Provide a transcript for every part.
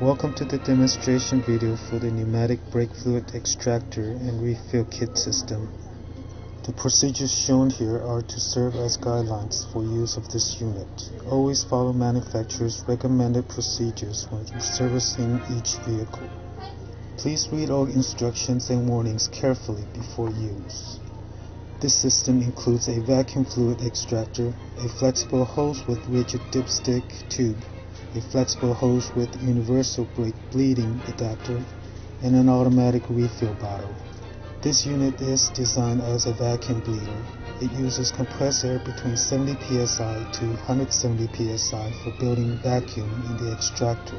Welcome to the demonstration video for the pneumatic brake fluid extractor and refill kit system. The procedures shown here are to serve as guidelines for use of this unit. Always follow manufacturer's recommended procedures when servicing each vehicle. Please read all instructions and warnings carefully before use. This system includes a vacuum fluid extractor, a flexible hose with rigid dipstick tube, a flexible hose with universal brake bleeding adapter, and an automatic refill bottle. This unit is designed as a vacuum bleeder. It uses compressed air between 70 psi to 170 psi for building vacuum in the extractor.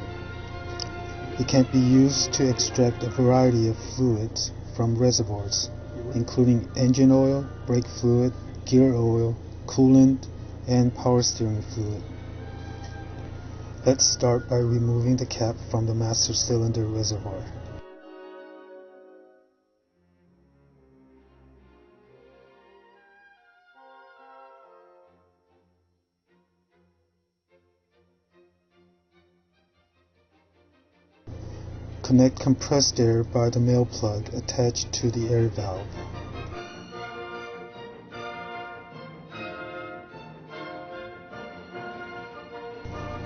It can be used to extract a variety of fluids from reservoirs, including engine oil, brake fluid, gear oil, coolant, and power steering fluid. Let's start by removing the cap from the master cylinder reservoir. Connect compressed air by the male plug attached to the air valve.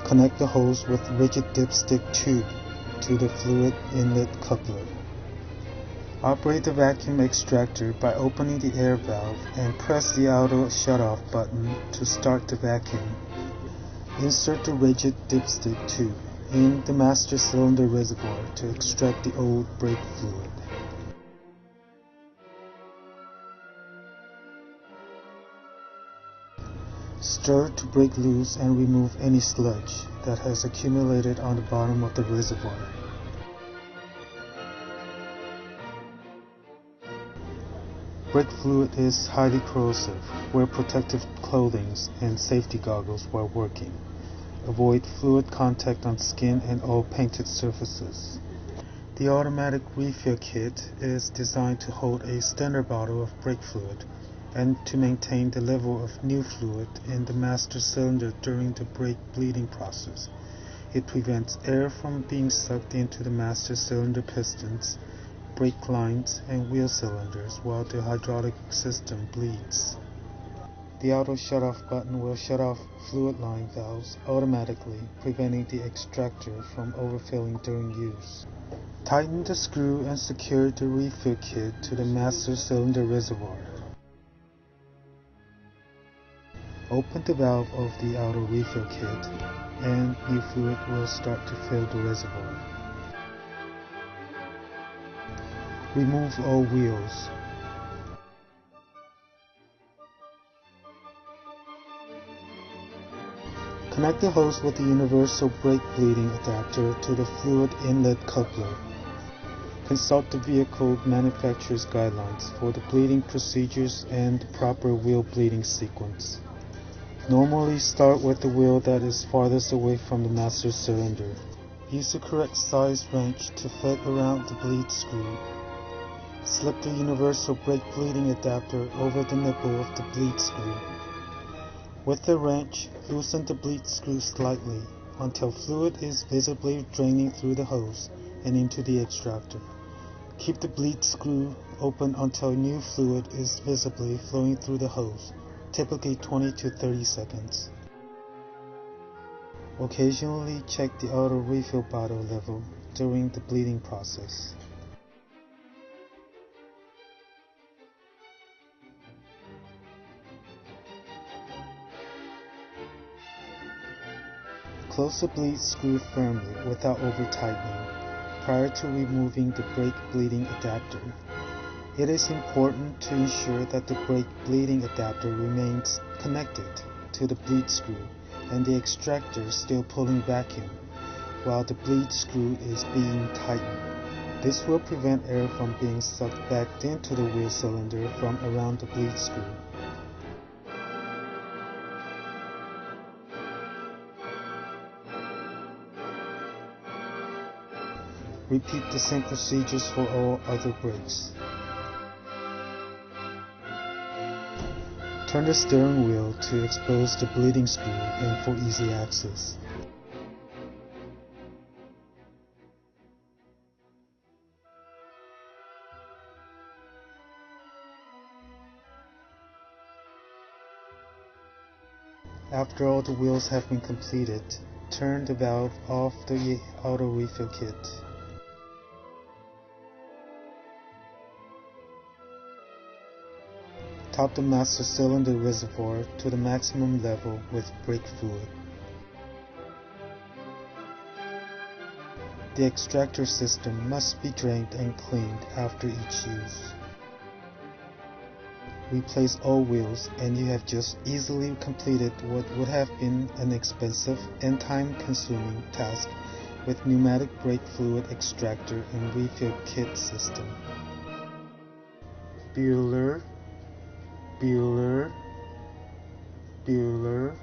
Connect the hose with rigid dipstick tube to the fluid inlet coupler. Operate the vacuum extractor by opening the air valve and press the auto shutoff button to start the vacuum. Insert the rigid dipstick tube in the master cylinder reservoir to extract the old brake fluid. Stir to break loose and remove any sludge that has accumulated on the bottom of the reservoir. Brake fluid is highly corrosive. Wear protective clothing and safety goggles while working. Avoid fluid contact on skin and all painted surfaces. The automatic refill kit is designed to hold a standard bottle of brake fluid and to maintain the level of new fluid in the master cylinder during the brake bleeding process. It prevents air from being sucked into the master cylinder pistons, brake lines, and wheel cylinders while the hydraulic system bleeds. The auto shutoff button will shut off fluid line valves automatically, preventing the extractor from overfilling during use. Tighten the screw and secure the refill kit to the master cylinder reservoir. Open the valve of the auto refill kit and new fluid will start to fill the reservoir. Remove all wheels. Connect the hose with the universal brake bleeding adapter to the fluid inlet coupler. Consult the vehicle manufacturer's guidelines for the bleeding procedures and the proper wheel bleeding sequence. Normally start with the wheel that is farthest away from the master cylinder. Use the correct size wrench to fit around the bleed screw. Slip the universal brake bleeding adapter over the nipple of the bleed screw. With the wrench, loosen the bleed screw slightly until fluid is visibly draining through the hose and into the extractor. Keep the bleed screw open until new fluid is visibly flowing through the hose, typically 20 to 30 seconds. Occasionally check the auto refill bottle level during the bleeding process. Close the bleed screw firmly without over-tightening prior to removing the brake bleeding adapter. It is important to ensure that the brake bleeding adapter remains connected to the bleed screw and the extractor still pulling vacuum while the bleed screw is being tightened. This will prevent air from being sucked back into the wheel cylinder from around the bleed screw. Repeat the same procedures for all other brakes. Turn the steering wheel to expose the bleeding screw and for easy access. After all the wheels have been completed, turn the valve off the auto refill kit. Top the master cylinder reservoir to the maximum level with brake fluid. The extractor system must be drained and cleaned after each use. Replace all wheels and you have just easily completed what would have been an expensive and time-consuming task with pneumatic brake fluid extractor and refill kit system. Bueller, Bueller, Bueller.